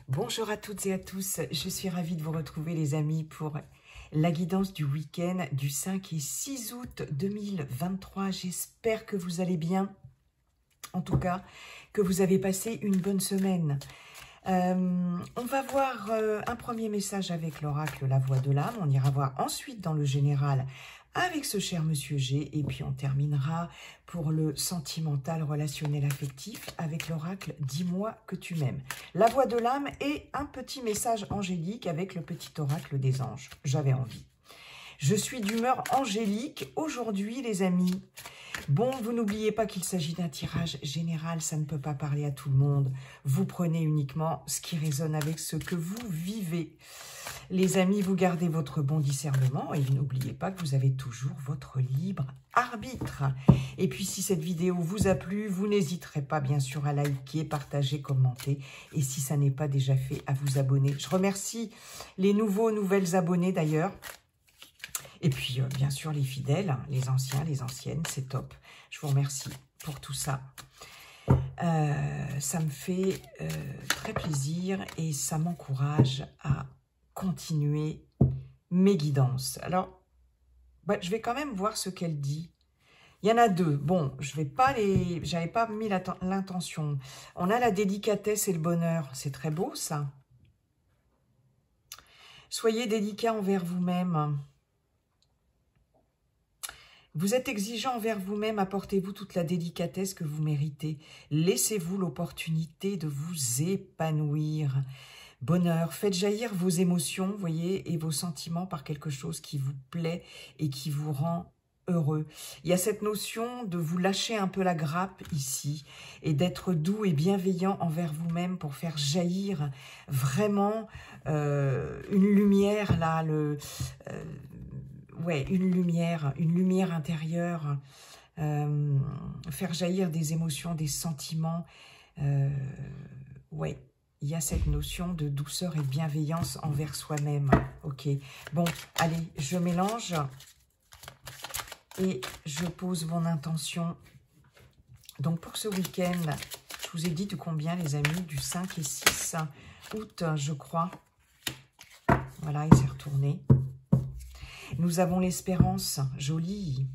Bonjour à toutes et à tous, je suis ravie de vous retrouver les amis pour la guidance du week-end du 5 et 6 août 2023. J'espère que vous allez bien, en tout cas que vous avez passé une bonne semaine. On va voir un premier message avec l'oracle La Voix de l'âme, on ira voir ensuite dans le général avec ce cher Monsieur G, et puis on terminera pour le sentimental, relationnel, affectif avec l'oracle Dis-moi que tu m'aimes. La Voix de l'âme et un petit message angélique avec le petit oracle des anges. J'avais envie. Je suis d'humeur angélique aujourd'hui les amis. Bon, vous n'oubliez pas qu'il s'agit d'un tirage général, ça ne peut pas parler à tout le monde. Vous prenez uniquement ce qui résonne avec ce que vous vivez. Les amis, vous gardez votre bon discernement et n'oubliez pas que vous avez toujours votre libre arbitre. Et puis, si cette vidéo vous a plu, vous n'hésiterez pas, bien sûr, à liker, partager, commenter. Et si ça n'est pas déjà fait, à vous abonner. Je remercie les nouvelles abonnés, d'ailleurs. Et puis, bien sûr, les fidèles, les anciens, les anciennes, c'est top. Je vous remercie pour tout ça. Ça me fait très plaisir et ça m'encourage à continuer mes guidances. Alors, je vais quand même voir ce qu'elle dit. Il y en a deux. Bon, je vais pas les... J'avais pas mis l'intention. On a la délicatesse et le bonheur. C'est très beau, ça. Soyez délicat envers vous-même. Vous êtes exigeant envers vous-même, apportez-vous toute la délicatesse que vous méritez. Laissez-vous l'opportunité de vous épanouir. Bonheur, faites jaillir vos émotions, voyez, et vos sentiments par quelque chose qui vous plaît et qui vous rend heureux. Il y a cette notion de vous lâcher un peu la grappe ici et d'être doux et bienveillant envers vous-même pour faire jaillir vraiment une lumière là, une lumière intérieure, faire jaillir des émotions, des sentiments. Il y a cette notion de douceur et de bienveillance envers soi-même. Ok, bon, allez, je mélange et je pose mon intention. Donc pour ce week-end, je vous ai dit de combien les amis, du 5 et 6 août, je crois. Voilà, il s'est retourné. Nous avons l'espérance, jolie.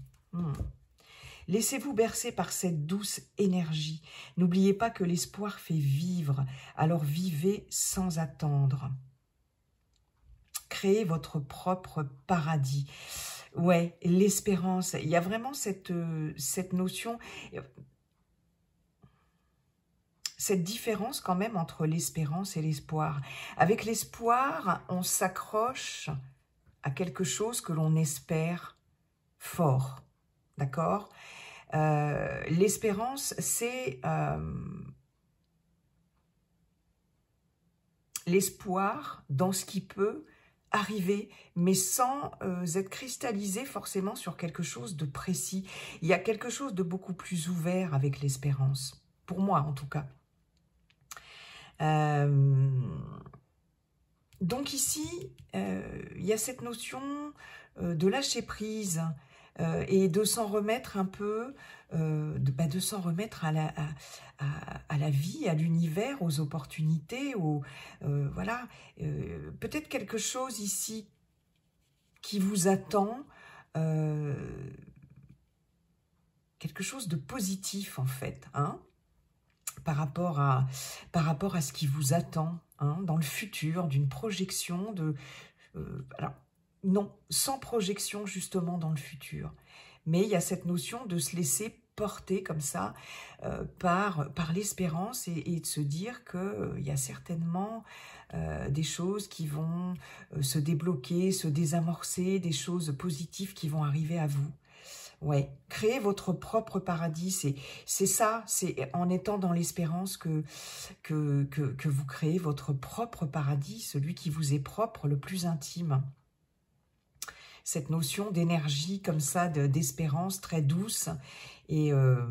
Laissez-vous bercer par cette douce énergie. N'oubliez pas que l'espoir fait vivre, alors vivez sans attendre. Créez votre propre paradis. Ouais, l'espérance, il y a vraiment cette notion, cette différence quand même entre l'espérance et l'espoir. Avec l'espoir, on s'accroche à quelque chose que l'on espère fort, d'accord? L'espérance, c'est l'espoir dans ce qui peut arriver, mais sans être cristallisé forcément sur quelque chose de précis. Il y a quelque chose de beaucoup plus ouvert avec l'espérance, pour moi en tout cas. Donc ici, il y a cette notion de lâcher prise et de s'en remettre un peu, de s'en remettre à la vie, à l'univers, aux opportunités, voilà. Peut-être quelque chose ici qui vous attend, quelque chose de positif en fait, hein, par rapport à ce qui vous attend, hein, dans le futur, d'une projection de... alors, non, sans projection justement dans le futur. Mais il y a cette notion de se laisser porter comme ça par l'espérance et de se dire qu'il y a certainement des choses qui vont se débloquer, se désamorcer, des choses positives qui vont arriver à vous. Ouais, créez votre propre paradis, c'est ça, c'est en étant dans l'espérance que vous créez votre propre paradis, celui qui vous est propre, le plus intime. Cette notion d'énergie comme ça, d'espérance très douce et de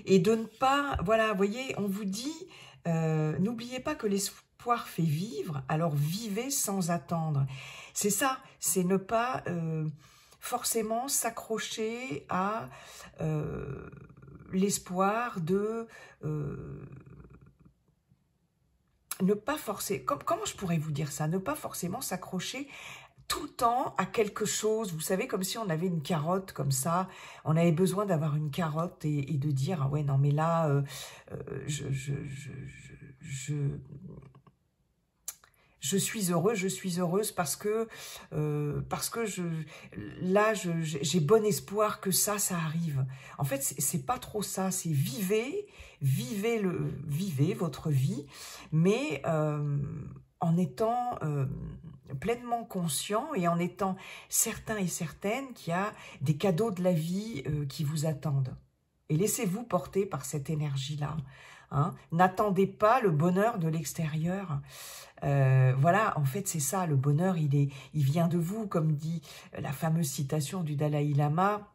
ne pas, voilà, vous voyez, on vous dit, n'oubliez pas que l'espoir fait vivre, alors vivez sans attendre. C'est ça, c'est ne pas forcément s'accrocher à l'espoir de ne pas forcer, comment je pourrais vous dire ça? Ne pas forcément s'accrocher tout le temps à quelque chose. Vous savez, comme si on avait une carotte comme ça. On avait besoin d'avoir une carotte et de dire, ah ouais, non, mais là, je suis heureuse parce que j'ai bon espoir que ça arrive. En fait, c'est pas trop ça, c'est vivez votre vie, mais en étant pleinement conscient et en étant certain et certaine qu'il y a des cadeaux de la vie qui vous attendent. Et laissez-vous porter par cette énergie-là. Hein. N'attendez pas le bonheur de l'extérieur. Voilà, en fait, c'est ça, le bonheur, il vient de vous, comme dit la fameuse citation du Dalai Lama.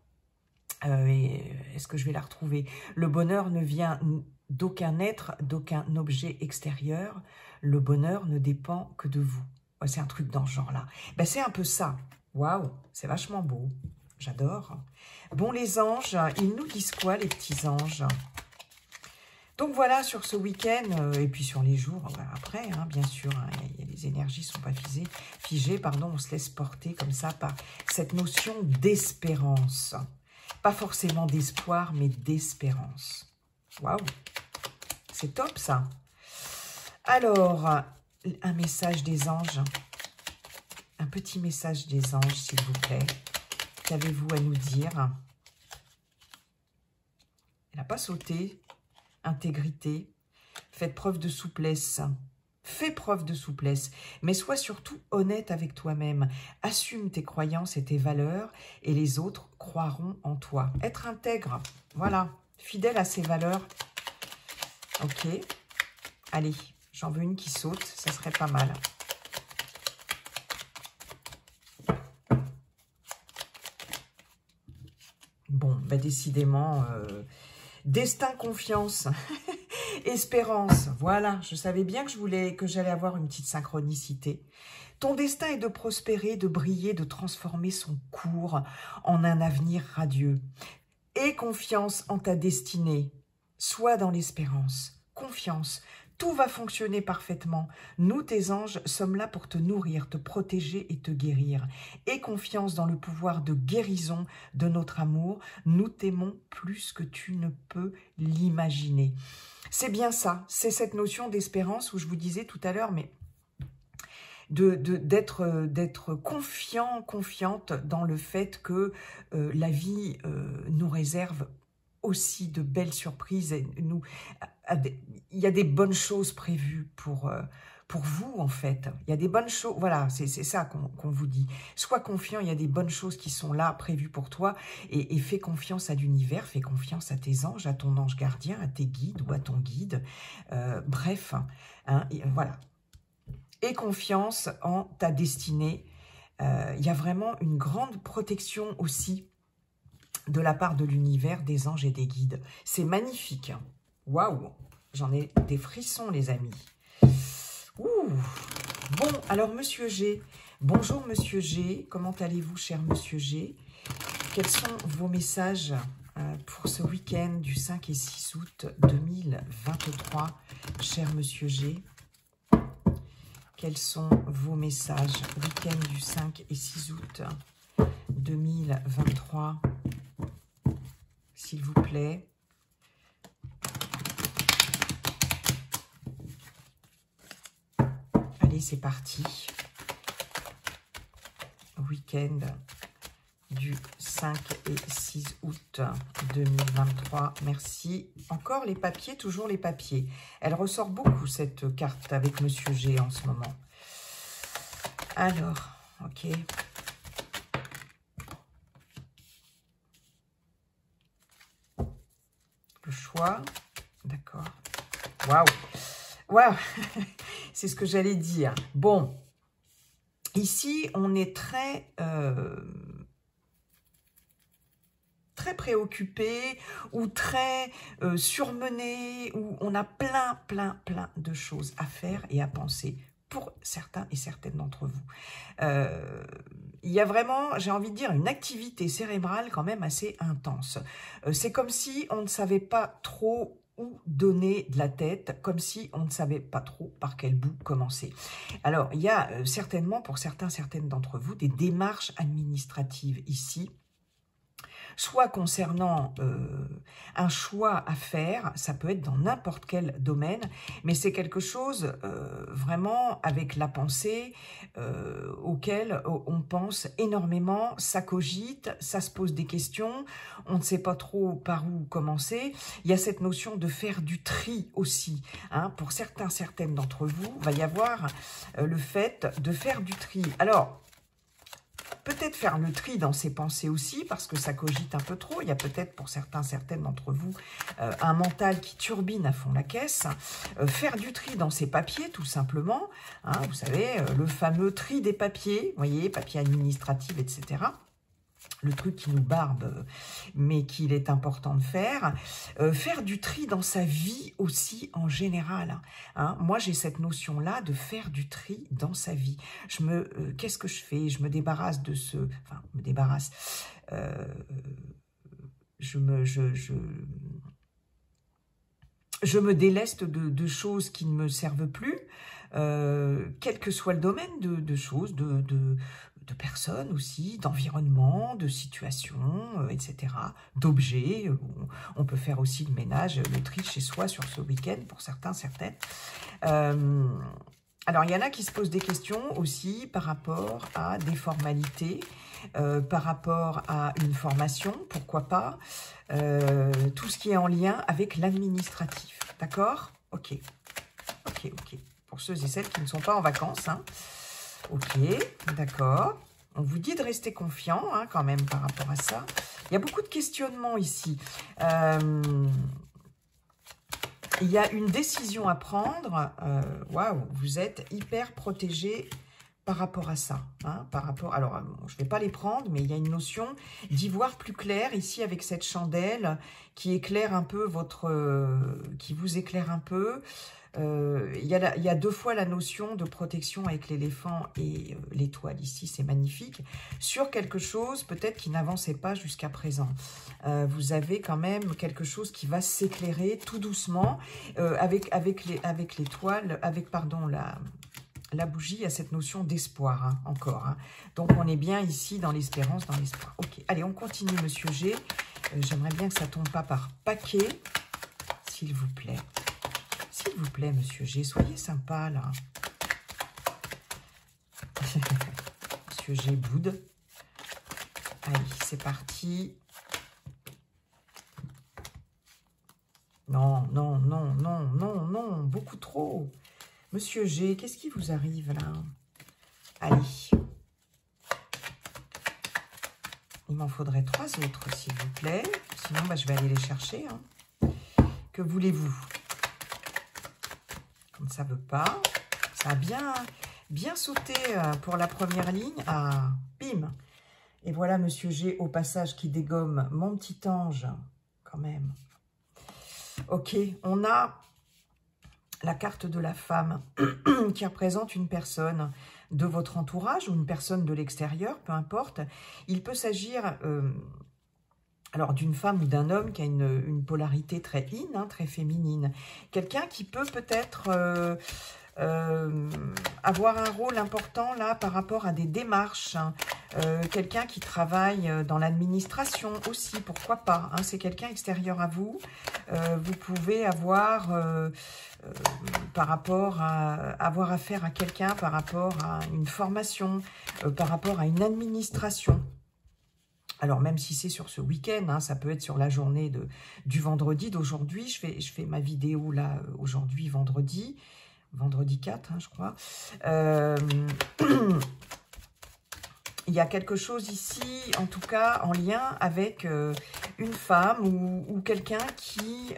Est-ce que je vais la retrouver? Le bonheur ne vient d'aucun être, d'aucun objet extérieur. Le bonheur ne dépend que de vous. Ouais, c'est un truc dans ce genre-là. Ben, c'est un peu ça. Waouh, c'est vachement beau. J'adore. Bon, les anges, ils nous disent quoi, les petits anges? Donc voilà, sur ce week-end, et puis sur les jours après, hein, bien sûr, hein, les énergies ne sont pas figées, pardon, on se laisse porter comme ça par cette notion d'espérance. Pas forcément d'espoir, mais d'espérance. Waouh, c'est top ça. Alors, un message des anges, un petit message des anges, s'il vous plaît. Qu'avez-vous à nous dire? Elle n'a pas sauté. Intégrité. Faites preuve de souplesse. Fais preuve de souplesse. Mais sois surtout honnête avec toi-même. Assume tes croyances et tes valeurs et les autres croiront en toi. Être intègre. Voilà. Fidèle à ses valeurs. Ok. Allez. J'en veux une qui saute. Ça serait pas mal. Bon, bah décidément, destin, confiance, espérance. Voilà, je savais bien que j'allais avoir une petite synchronicité. Ton destin est de prospérer, de briller, de transformer son cours en un avenir radieux. Aie confiance en ta destinée. Sois dans l'espérance. Confiance. Tout va fonctionner parfaitement. Nous, tes anges, sommes là pour te nourrir, te protéger et te guérir. Aie confiance dans le pouvoir de guérison de notre amour. Nous t'aimons plus que tu ne peux l'imaginer. C'est bien ça, c'est cette notion d'espérance où je vous disais tout à l'heure, mais d'être confiant, confiante dans le fait que la vie nous réserve aussi de belles surprises. Et il y a des bonnes choses prévues pour vous, en fait. Il y a des bonnes choses, voilà, c'est ça qu'on vous dit. Sois confiant, il y a des bonnes choses qui sont là, prévues pour toi, et fais confiance à l'univers, fais confiance à tes anges, à ton ange gardien, à tes guides ou à ton guide. Bref, hein, voilà. Aie confiance en ta destinée. Il y a vraiment une grande protection aussi de la part de l'univers, des anges et des guides. C'est magnifique. Waouh, j'en ai des frissons, les amis. Ouh. Bon, alors, Monsieur G. Bonjour, Monsieur G. Comment allez-vous, cher Monsieur G? Quels sont vos messages pour ce week-end du 5 et 6 août 2023, cher Monsieur G? Quels sont vos messages week-end du 5 et 6 août 2023, s'il vous plaît? Allez, c'est parti. Week-end du 5 et 6 août 2023. Merci. Encore les papiers, toujours les papiers. Elle ressort beaucoup, cette carte, avec Monsieur G en ce moment. Alors, ok. Le choix. D'accord. Waouh. Waouh. C'est ce que j'allais dire. Bon. Ici, on est très préoccupé ou très surmené, où on a plein de choses à faire et à penser pour certains et certaines d'entre vous. Il y a vraiment, j'ai envie de dire, une activité cérébrale quand même assez intense. C'est comme si on ne savait pas trop ou donner de la tête, comme si on ne savait pas trop par quel bout commencer. Alors, il y a certainement, pour certaines d'entre vous, des démarches administratives ici, soit concernant un choix à faire, ça peut être dans n'importe quel domaine, mais c'est quelque chose vraiment avec la pensée auquel on pense énormément, ça cogite, ça se pose des questions, on ne sait pas trop par où commencer. Il y a cette notion de faire du tri aussi, hein, pour certaines d'entre vous, il va y avoir le fait de faire du tri. Alors, peut-être faire le tri dans ses pensées aussi, parce que ça cogite un peu trop. Il y a peut-être pour certaines d'entre vous un mental qui turbine à fond la caisse. Faire du tri dans ses papiers, tout simplement. Hein, vous savez, le fameux tri des papiers, vous voyez, papiers administratifs, etc. Le truc qui nous barbe, mais qu'il est important de faire. Faire du tri dans sa vie aussi en général. Hein. Moi, j'ai cette notion-là de faire du tri dans sa vie. Qu'est-ce que je fais? Je me débarrasse de ce... Enfin, me débarrasse... je me déleste de choses qui ne me servent plus, quel que soit le domaine de choses, de personnes aussi, d'environnement, de situations, etc., d'objets. On peut faire aussi le ménage, le tri chez soi sur ce week-end pour certaines. Alors, il y en a qui se posent des questions aussi par rapport à des formalités, par rapport à une formation, pourquoi pas, tout ce qui est en lien avec l'administratif, d'accord? Ok, pour ceux et celles qui ne sont pas en vacances, hein. Ok, d'accord. On vous dit de rester confiant, hein, quand même, par rapport à ça. Il y a beaucoup de questionnements ici. Il y a une décision à prendre. Waouh, vous êtes hyper protégé par rapport à ça. Hein, alors, je ne vais pas les prendre, mais il y a une notion d'y voir plus clair ici avec cette chandelle qui éclaire un peu qui vous éclaire un peu. Il y a deux fois la notion de protection avec l'éléphant et l'étoile. Ici, c'est magnifique. Sur quelque chose, peut-être qui n'avançait pas jusqu'à présent. Vous avez quand même quelque chose qui va s'éclairer tout doucement avec l'étoile, la bougie, il y a cette notion d'espoir, hein, encore. Hein. Donc, on est bien ici dans l'espérance, dans l'espoir. Ok, allez, on continue, Monsieur G. J'aimerais bien que ça ne tombe pas par paquet, s'il vous plaît. S'il vous plaît, Monsieur G, soyez sympa, là. Monsieur G boude. Allez, c'est parti. Non, beaucoup trop. Monsieur G, qu'est-ce qui vous arrive, là? Allez. Il m'en faudrait 3 autres, s'il vous plaît. Sinon, je vais aller les chercher. Hein. Que voulez-vous? Comme ça ne veut pas. Ça a bien sauté pour la première ligne. Ah, bim. Et voilà Monsieur G au passage qui dégomme mon petit ange. Quand même. Ok, on a la carte de la femme qui représente une personne de votre entourage ou une personne de l'extérieur, peu importe. Il peut s'agir... alors, d'une femme ou d'un homme qui a une polarité très yin, hein, très féminine. Quelqu'un qui peut peut-être avoir un rôle important là par rapport à des démarches. Hein. Quelqu'un qui travaille dans l'administration aussi, pourquoi pas. Hein, c'est quelqu'un extérieur à vous. Vous pouvez avoir, par rapport à avoir affaire à quelqu'un, par rapport à une formation, par rapport à une administration. Alors, même si c'est sur ce week-end, hein, ça peut être sur la journée du vendredi d'aujourd'hui. Je fais ma vidéo là, aujourd'hui, vendredi 4, hein, je crois. Il y a quelque chose ici, en tout cas, en lien avec une femme ou quelqu'un qui...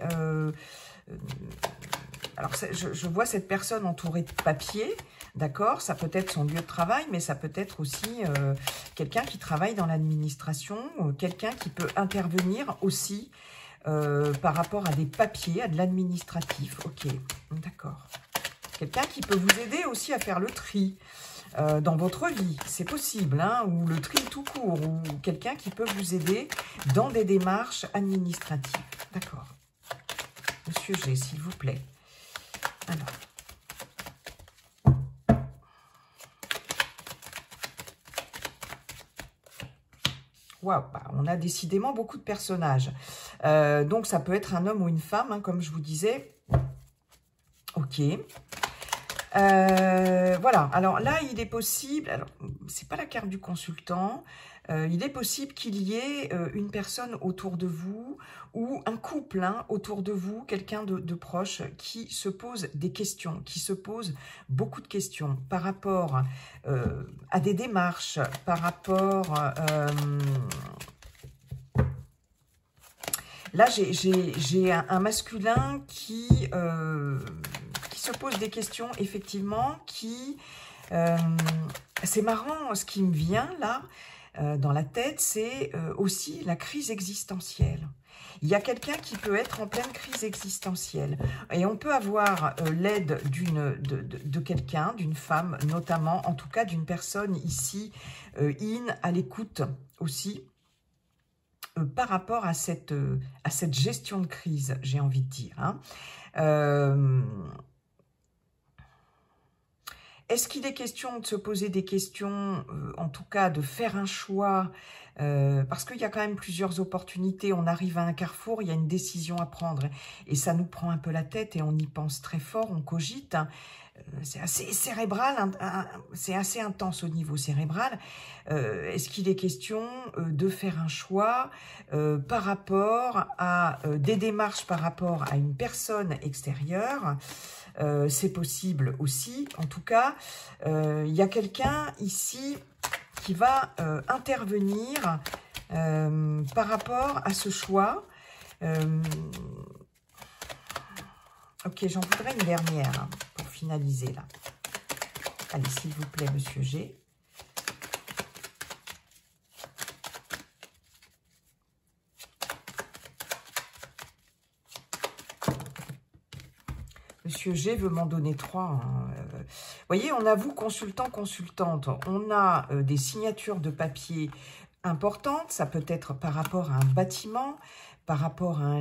alors, je vois cette personne entourée de papier. D'accord, ça peut être son lieu de travail, mais ça peut être aussi quelqu'un qui travaille dans l'administration, quelqu'un qui peut intervenir aussi par rapport à des papiers, à de l'administratif. Ok, d'accord. Quelqu'un qui peut vous aider aussi à faire le tri dans votre vie, c'est possible, hein, ou le tri tout court, ou quelqu'un qui peut vous aider dans des démarches administratives. D'accord. Monsieur Monsieur G, s'il vous plaît. Alors. Waouh, bah, on a décidément beaucoup de personnages. Donc, ça peut être un homme ou une femme, hein, comme je vous disais. Ok. Voilà. Alors là, il est possible... Alors, c'est pas la carte du consultant. Il est possible qu'il y ait une personne autour de vous ou un couple hein, autour de vous, quelqu'un de proche qui se pose des questions, qui se pose beaucoup de questions par rapport à des démarches, par rapport... là, j'ai un masculin qui se pose des questions, effectivement, qui... c'est marrant, ce qui me vient là, dans la tête, c'est aussi la crise existentielle. Il y a quelqu'un qui peut être en pleine crise existentielle. Et on peut avoir l'aide de quelqu'un, d'une femme notamment, en tout cas d'une personne ici, à l'écoute aussi, par rapport à cette gestion de crise, j'ai envie de dire. Hein. Est-ce qu'il est question de se poser des questions, en tout cas de faire un choix, parce qu'il y a quand même plusieurs opportunités, on arrive à un carrefour, il y a une décision à prendre, et ça nous prend un peu la tête, et on y pense très fort, on cogite, hein. C'est assez cérébral, c'est assez intense au niveau cérébral. Est-ce qu'il est question de faire un choix par rapport à des démarches, par rapport à une personne extérieure? C'est possible aussi. En tout cas, il y a quelqu'un ici qui va intervenir par rapport à ce choix. Ok, j'en voudrais une dernière hein, pour finaliser là. Allez, s'il vous plaît, Monsieur G. Monsieur G veut m'en donner 3. Hein. Vous voyez, on a vous, consultant, consultante. On a des signatures de papier importantes. Ça peut être par rapport à un bâtiment, par rapport à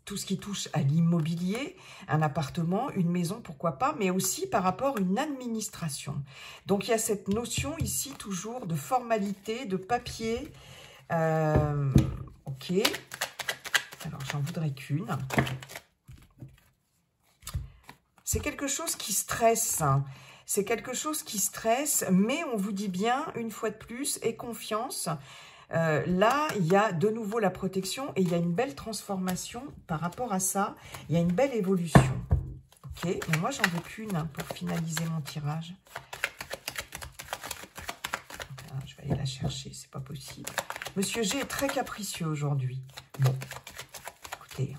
tout ce qui touche à l'immobilier, un appartement, une maison, pourquoi pas, mais aussi par rapport à une administration. Donc, il y a cette notion ici toujours de formalité, de papier. Ok. Alors, j'en voudrais qu'une. C'est quelque chose qui stresse. Hein. C'est quelque chose qui stresse, mais on vous dit bien, une fois de plus, aie confiance. Là, il y a de nouveau la protection et il y a une belle transformation par rapport à ça. Il y a une belle évolution. Ok, mais moi, j'en veux qu'une pour finaliser mon tirage. Alors, je vais aller la chercher, c'est pas possible. Monsieur G est très capricieux aujourd'hui. Bon, écoutez...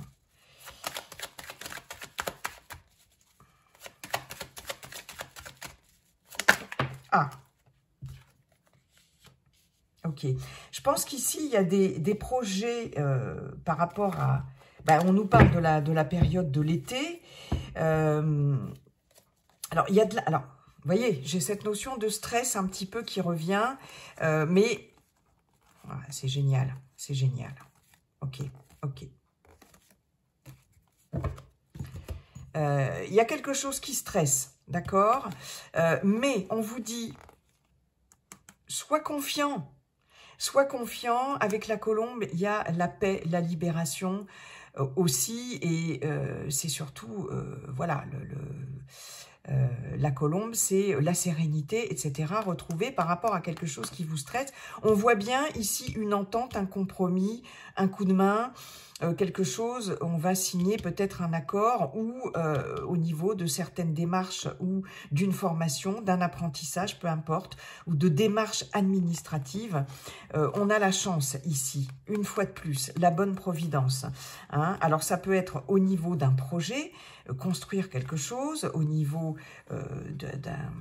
Ah, ok. Je pense qu'ici, il y a des projets par rapport à... Ben, on nous parle de la période de l'été. Alors, il y a de la... Alors, vous voyez, j'ai cette notion de stress un petit peu qui revient. Mais voilà, c'est génial. C'est génial. Ok, ok. Il y a quelque chose qui stresse, d'accord? Mais on vous dit, sois confiant. Sois confiant, avec la colombe, il y a la paix, la libération aussi, et c'est surtout, voilà, la colombe, c'est la sérénité, etc., retrouvée par rapport à quelque chose qui vous stresse. On voit bien ici une entente, un compromis, un coup de main, quelque chose, on va signer peut-être un accord ou au niveau de certaines démarches ou d'une formation, d'un apprentissage, peu importe, ou de démarches administratives. On a la chance ici, une fois de plus, la bonne providence. Hein. Alors ça peut être au niveau d'un projet, construire quelque chose, au niveau d'un...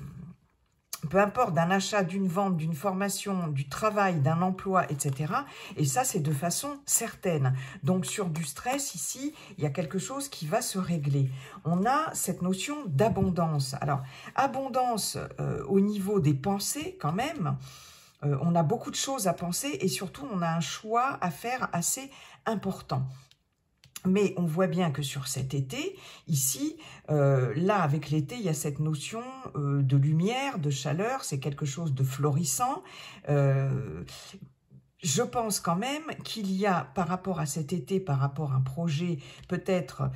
peu importe, d'un achat, d'une vente, d'une formation, du travail, d'un emploi, etc. Et ça, c'est de façon certaine. Donc, sur du stress, ici, il y a quelque chose qui va se régler. On a cette notion d'abondance. Alors, abondance au niveau des pensées, quand même. On a beaucoup de choses à penser et surtout, on a un choix à faire assez important. Mais on voit bien que sur cet été, ici, là, avec l'été, il y a cette notion de lumière, de chaleur, c'est quelque chose de florissant. Je pense quand même qu'il y a, par rapport à cet été, par rapport à un projet, peut-être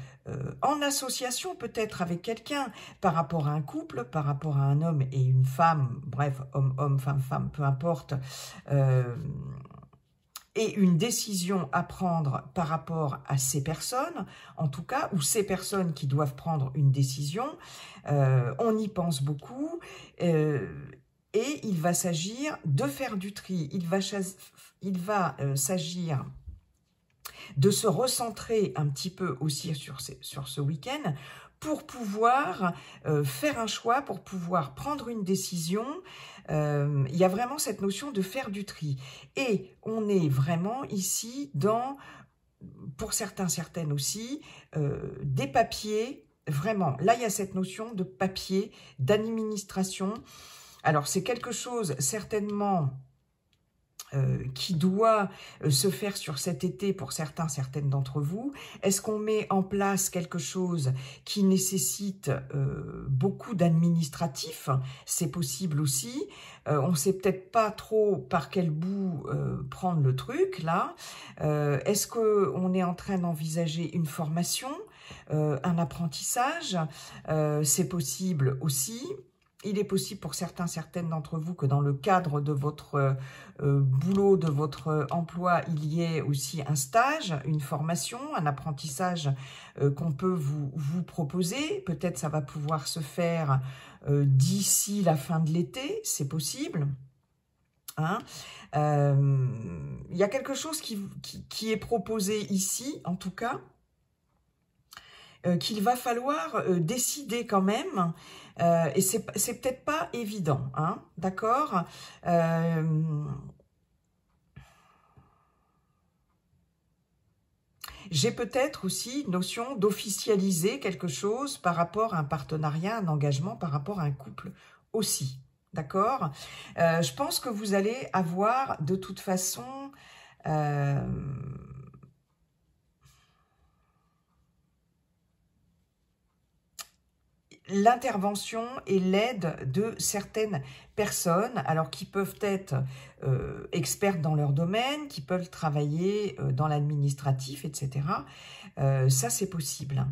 en association, peut-être avec quelqu'un, par rapport à un couple, par rapport à un homme et une femme, bref, homme, femme, peu importe, et une décision à prendre par rapport à ces personnes, en tout cas, ou ces personnes qui doivent prendre une décision. On y pense beaucoup, et il va s'agir de faire du tri. Il va s'agir de se recentrer un petit peu aussi sur ce week-end pour pouvoir faire un choix, pour pouvoir prendre une décision. Il y a vraiment cette notion de faire du tri. Et on est vraiment ici dans, pour certains, certaines aussi, des papiers, vraiment. Là, il y a cette notion de papier, d'administration. Alors, c'est quelque chose, certainement, qui doit se faire sur cet été pour certains, certaines d'entre vous. Est-ce qu'on met en place quelque chose qui nécessite beaucoup d'administratif? C'est possible aussi. On ne sait peut-être pas trop par quel bout prendre le truc, là. Est-ce qu'on est en train d'envisager une formation, un apprentissage? C'est possible aussi. Il est possible pour certains, certaines d'entre vous que dans le cadre de votre boulot, de votre emploi, il y ait aussi un stage, une formation, un apprentissage qu'on peut vous proposer. Peut-être ça va pouvoir se faire d'ici la fin de l'été, c'est possible. Hein, il y a quelque chose qui est proposé ici, en tout cas, qu'il va falloir décider quand même, et c'est peut-être pas évident, hein, d'accord. J'ai peut-être aussi notion d'officialiser quelque chose par rapport à un partenariat, un engagement, par rapport à un couple aussi, d'accord. Je pense que vous allez avoir de toute façon l'intervention et l'aide de certaines personnes, alors qui peuvent être expertes dans leur domaine, qui peuvent travailler dans l'administratif, etc. Ça, c'est possible.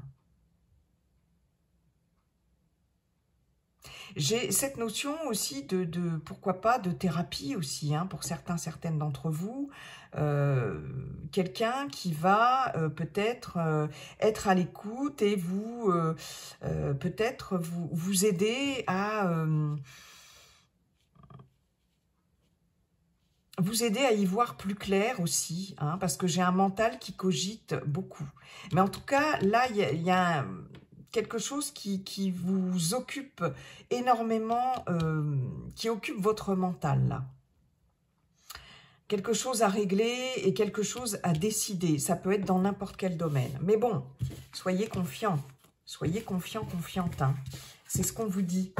J'ai cette notion aussi de pourquoi pas, de thérapie aussi, hein, pour certains, certaines d'entre vous. Quelqu'un qui va peut-être être à l'écoute et vous peut-être vous aider à y voir plus clair aussi, hein, parce que j'ai un mental qui cogite beaucoup. Mais en tout cas, là, il y a quelque chose qui vous occupe énormément, qui occupe votre mental, là. Quelque chose à régler et quelque chose à décider. Ça peut être dans n'importe quel domaine. Mais bon, soyez confiants. Soyez confiants, confiantes. Hein. C'est ce qu'on vous dit.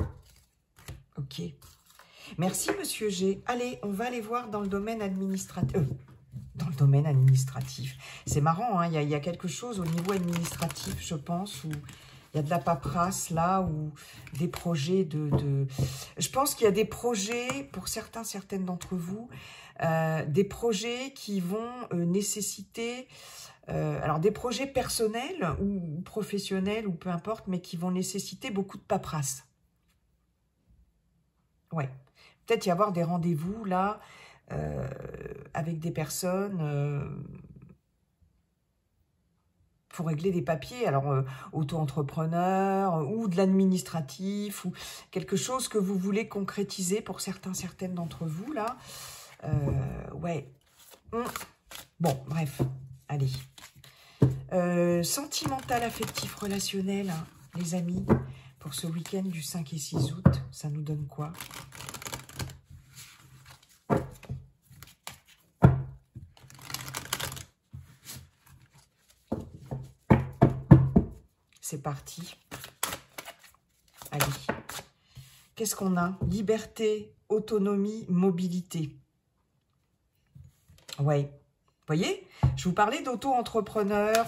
Ok. Merci, Monsieur G. Allez, on va aller voir dans le domaine administratif. Dans le domaine administratif. C'est marrant, hein, il y a quelque chose au niveau administratif, je pense, où il y a de la paperasse là, ou des projets Je pense qu'il y a des projets, pour certains, certaines d'entre vous, des projets qui vont nécessiter... alors, des projets personnels ou professionnels, ou peu importe, mais qui vont nécessiter beaucoup de paperasse. Ouais. Peut-être y avoir des rendez-vous, là, avec des personnes... pour régler des papiers, alors auto-entrepreneur ou de l'administratif ou quelque chose que vous voulez concrétiser pour certains, certaines d'entre vous, là. Ouais. Bon, bref, allez. Sentimental, affectif, relationnel, hein, les amis, pour ce week-end du 5 et 6 août, ça nous donne quoi ? C'est parti. Allez. Qu'est-ce qu'on a? Liberté, autonomie, mobilité. Ouais. voyez, je vous parlais d'auto-entrepreneur,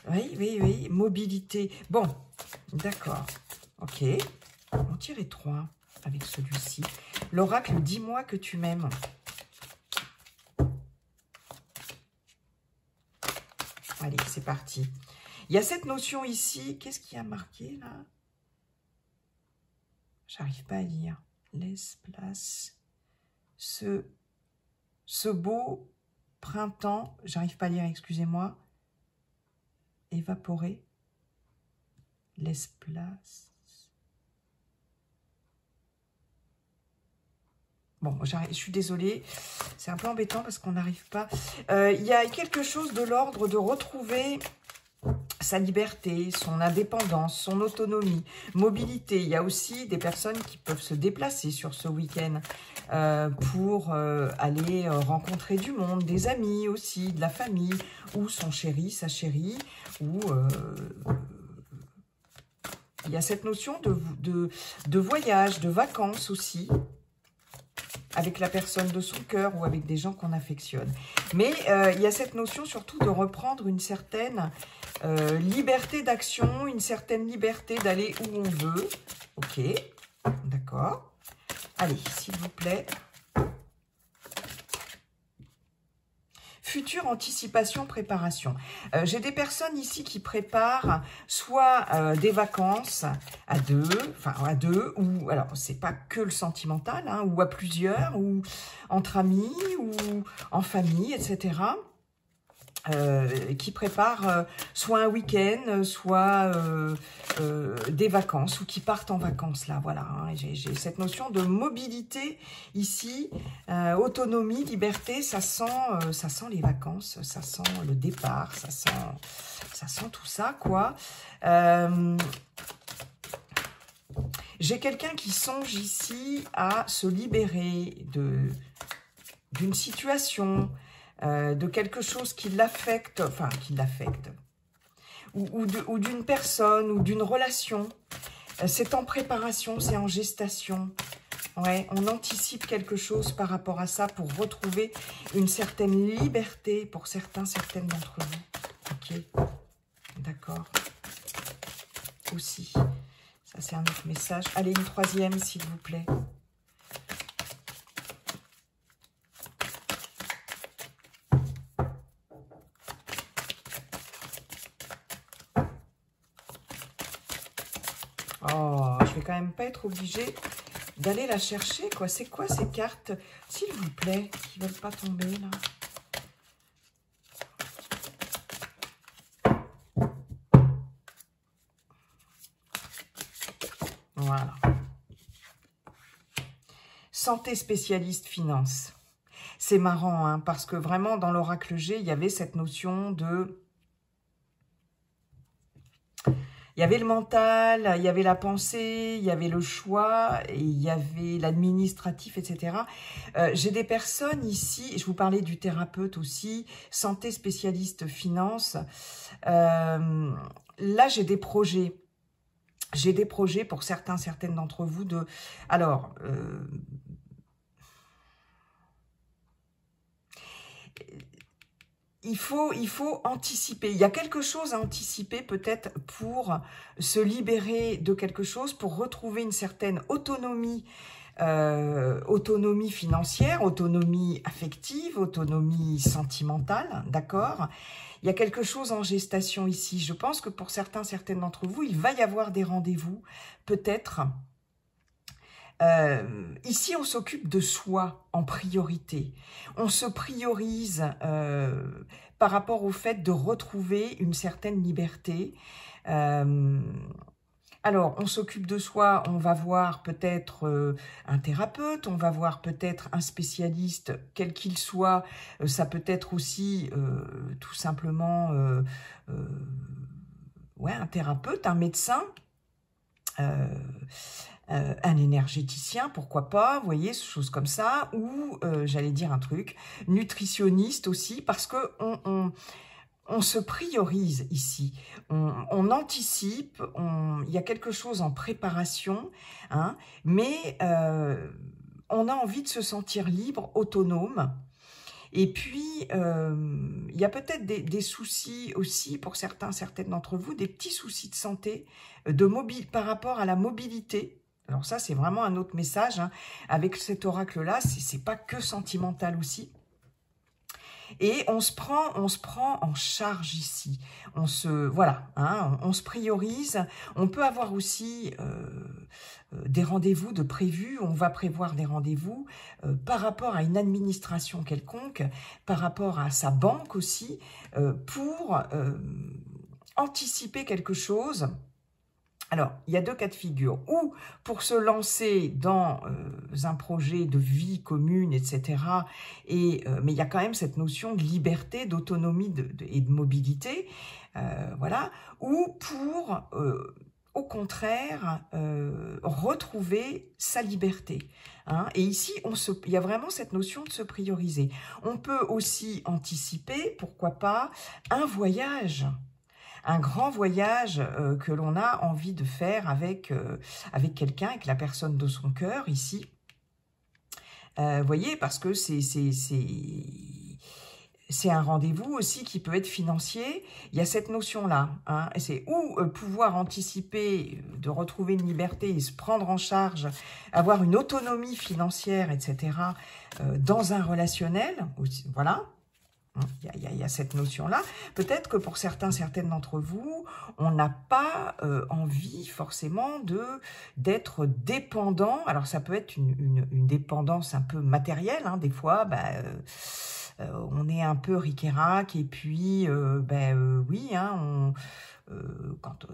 oui, mobilité. Bon, d'accord, ok. On tirait 3 avec celui-ci. L'oracle, dis-moi que tu m'aimes. Allez, c'est parti. Il y a cette notion ici. Qu'est-ce qui a marqué là? J'arrive pas à lire. Laisse place. Ce beau printemps. J'arrive pas à lire, excusez-moi. Évaporer. Laisse place. Bon, je suis désolée, c'est un peu embêtant parce qu'on n'arrive pas. Il y a quelque chose de l'ordre de retrouver sa liberté, son indépendance, son autonomie, mobilité. Il y a aussi des personnes qui peuvent se déplacer sur ce week-end pour aller rencontrer du monde, des amis aussi, de la famille, ou son chéri, sa chérie, ou... il y a cette notion de voyage, de vacances aussi, avec la personne de son cœur ou avec des gens qu'on affectionne. Mais il y a cette notion surtout de reprendre une certaine liberté d'action, une certaine liberté d'aller où on veut. Ok, d'accord. Allez, s'il vous plaît. Future anticipation, préparation. J'ai des personnes ici qui préparent soit des vacances à deux, ou alors c'est pas que le sentimental, hein, ou à plusieurs, ou entre amis, ou en famille, etc. Qui préparent soit un week-end, soit des vacances, ou qui partent en vacances, là, voilà. Hein. J'ai cette notion de mobilité ici, autonomie, liberté, ça sent les vacances, ça sent le départ, ça sent tout ça, quoi. J'ai quelqu'un qui songe ici à se libérer d'une situation, de quelque chose qui l'affecte, ou d'une personne, ou d'une relation. C'est en préparation, c'est en gestation. Ouais, on anticipe quelque chose par rapport à ça pour retrouver une certaine liberté pour certaines d'entre vous. Ok, d'accord. Aussi, ça c'est un autre message. Allez, une troisième, s'il vous plaît. Oh, je vais quand même pas être obligée d'aller la chercher, quoi. C'est quoi ces cartes, s'il vous plaît, qui veulent pas tomber, là? Voilà. Santé spécialiste finance. C'est marrant, hein, parce que vraiment, dans l'oracle G, il y avait cette notion de... Il y avait le mental, il y avait la pensée, il y avait le choix, et il y avait l'administratif, etc. J'ai des personnes ici, je vous parlais du thérapeute aussi, santé spécialiste finance. Là, j'ai des projets. J'ai des projets pour certaines d'entre vous de... Alors... Il faut anticiper. Il y a quelque chose à anticiper peut-être pour se libérer de quelque chose, pour retrouver une certaine autonomie, autonomie financière, autonomie affective, autonomie sentimentale, d'accord? Il y a quelque chose en gestation ici. Je pense que pour certaines d'entre vous, il va y avoir des rendez-vous, peut-être. Ici, on s'occupe de soi en priorité. On se priorise par rapport au fait de retrouver une certaine liberté. Alors, on s'occupe de soi, on va voir peut-être un thérapeute, on va voir peut-être un spécialiste, quel qu'il soit. Ça peut être aussi tout simplement ouais, un thérapeute, un médecin, un énergéticien, pourquoi pas, vous voyez, choses comme ça, ou, j'allais dire un truc, nutritionniste aussi, parce que on se priorise ici, on anticipe, il y a quelque chose en préparation, hein, mais on a envie de se sentir libre, autonome, Et puis, il y a peut-être des soucis aussi pour certaines d'entre vous, des petits soucis de santé par rapport à la mobilité. Alors ça, c'est vraiment un autre message, hein. Avec cet oracle-là, c'est pas que sentimental aussi. Et on se prend en charge ici. Voilà, hein, on se priorise. On peut avoir aussi des rendez-vous de prévus. On va prévoir des rendez-vous par rapport à une administration quelconque, par rapport à sa banque aussi, pour anticiper quelque chose. Alors, il y a deux cas de figure, ou pour se lancer dans un projet de vie commune, etc. Mais il y a quand même cette notion de liberté, d'autonomie et de mobilité, voilà, ou pour, au contraire, retrouver sa liberté. Hein. Et ici, il y a vraiment cette notion de se prioriser. On peut aussi anticiper, pourquoi pas, un voyage. Un grand voyage que l'on a envie de faire avec quelqu'un, avec la personne de son cœur, ici. Vous voyez, parce que c'est un rendez-vous aussi qui peut être financier. Il y a cette notion-là. Hein, c'est pouvoir anticiper, de retrouver une liberté et se prendre en charge, avoir une autonomie financière, etc., dans un relationnel. Voilà. Il y a cette notion-là. Peut-être que pour certaines d'entre vous, on n'a pas envie forcément d'être dépendant. Alors ça peut être une dépendance un peu matérielle. Hein. Des fois, on est un peu ric-et-rac et puis, oui, hein,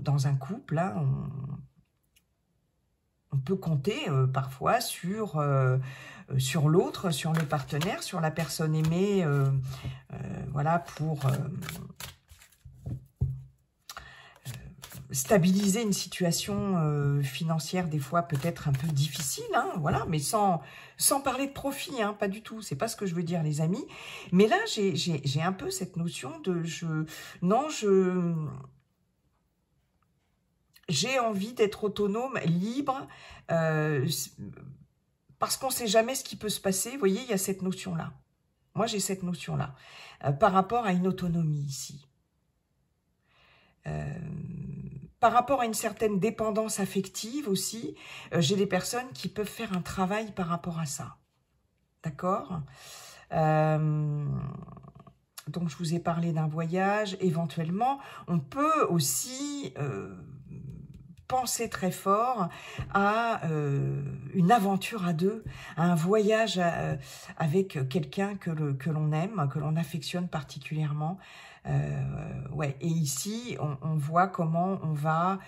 dans un couple, hein, on peut compter parfois sur l'autre, sur le partenaire, sur la personne aimée, voilà, pour stabiliser une situation financière des fois peut-être un peu difficile, hein, voilà, mais sans parler de profit, hein, pas du tout, c'est pas ce que je veux dire les amis. Mais là, j'ai un peu cette notion de j'ai envie d'être autonome, libre, parce qu'on ne sait jamais ce qui peut se passer. Vous voyez, il y a cette notion-là. Moi, j'ai cette notion-là, par rapport à une autonomie ici. Par rapport à une certaine dépendance affective aussi, j'ai des personnes qui peuvent faire un travail par rapport à ça. D'accord ? Donc, je vous ai parlé d'un voyage. Éventuellement, on peut aussi penser très fort à une aventure à deux, à un voyage avec quelqu'un que l'on aime, que l'on affectionne particulièrement. Ouais. Et ici, on voit comment on va,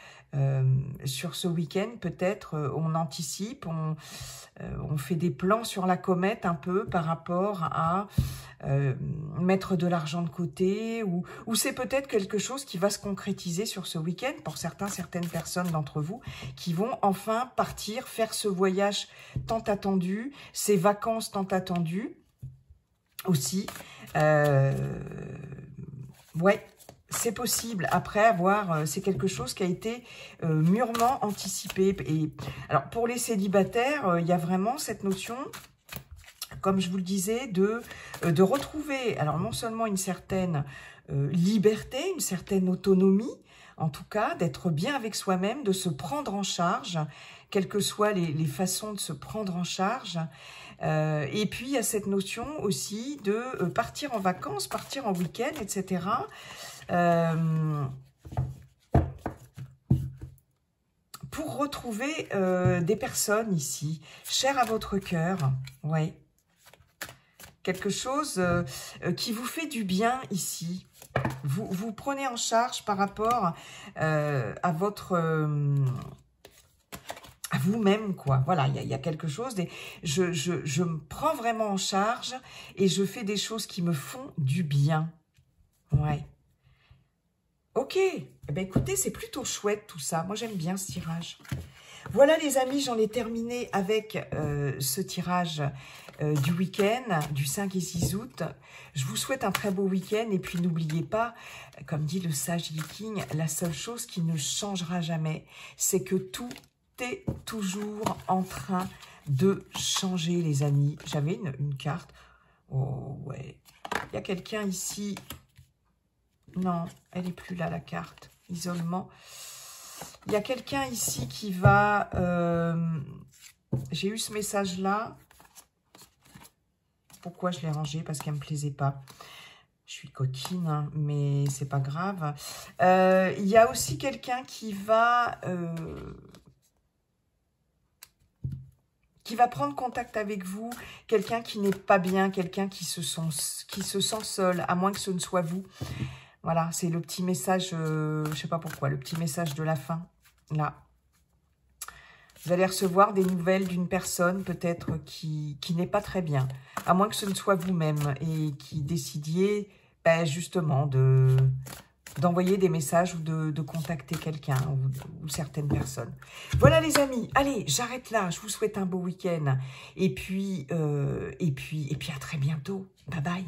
sur ce week-end, peut-être, on anticipe, on fait des plans sur la comète un peu par rapport à mettre de l'argent de côté, ou c'est peut-être quelque chose qui va se concrétiser sur ce week-end pour certaines personnes d'entre vous qui vont enfin partir, faire ce voyage tant attendu, ces vacances tant attendues aussi. Ouais, c'est possible. Après avoir, c'est quelque chose qui a été mûrement anticipé. Et alors pour les célibataires, il y a vraiment cette notion, comme je vous le disais, de retrouver, alors non seulement une certaine liberté, une certaine autonomie, en tout cas, d'être bien avec soi-même, de se prendre en charge, quelles que soient les façons de se prendre en charge. Et puis, il y a cette notion aussi de partir en vacances, partir en week-end, etc. Pour retrouver des personnes ici, chères à votre cœur, ouais. Quelque chose qui vous fait du bien ici. Vous prenez en charge par rapport à votre... à vous-même, quoi. Voilà, il y a quelque chose. Je me prends vraiment en charge et je fais des choses qui me font du bien. Ouais. Ok. Eh bien, écoutez, c'est plutôt chouette tout ça. Moi, j'aime bien ce tirage. Voilà, les amis, j'en ai terminé avec ce tirage du week-end, du 5 et 6 août. Je vous souhaite un très beau week-end. Et puis, n'oubliez pas, comme dit le sage viking, la seule chose qui ne changera jamais, c'est que tout est toujours en train de changer, les amis. J'avais une carte. Oh, ouais. Il y a quelqu'un ici. Non, elle n'est plus là, la carte. Isolement. Il y a quelqu'un ici qui va... J'ai eu ce message-là. Pourquoi je l'ai rangé? Parce qu'elle ne me plaisait pas. Je suis coquine, hein, mais c'est pas grave. Il y a aussi quelqu'un qui va prendre contact avec vous. Quelqu'un qui n'est pas bien, quelqu'un qui se sent seul, à moins que ce ne soit vous. Voilà, c'est le petit message, je sais pas pourquoi, le petit message de la fin, là. Vous allez recevoir des nouvelles d'une personne peut-être qui n'est pas très bien, à moins que ce ne soit vous-même et qui décidiez ben, justement d'envoyer des messages ou de contacter quelqu'un ou certaines personnes. Voilà les amis, allez, j'arrête là, je vous souhaite un beau week-end et puis à très bientôt. Bye bye.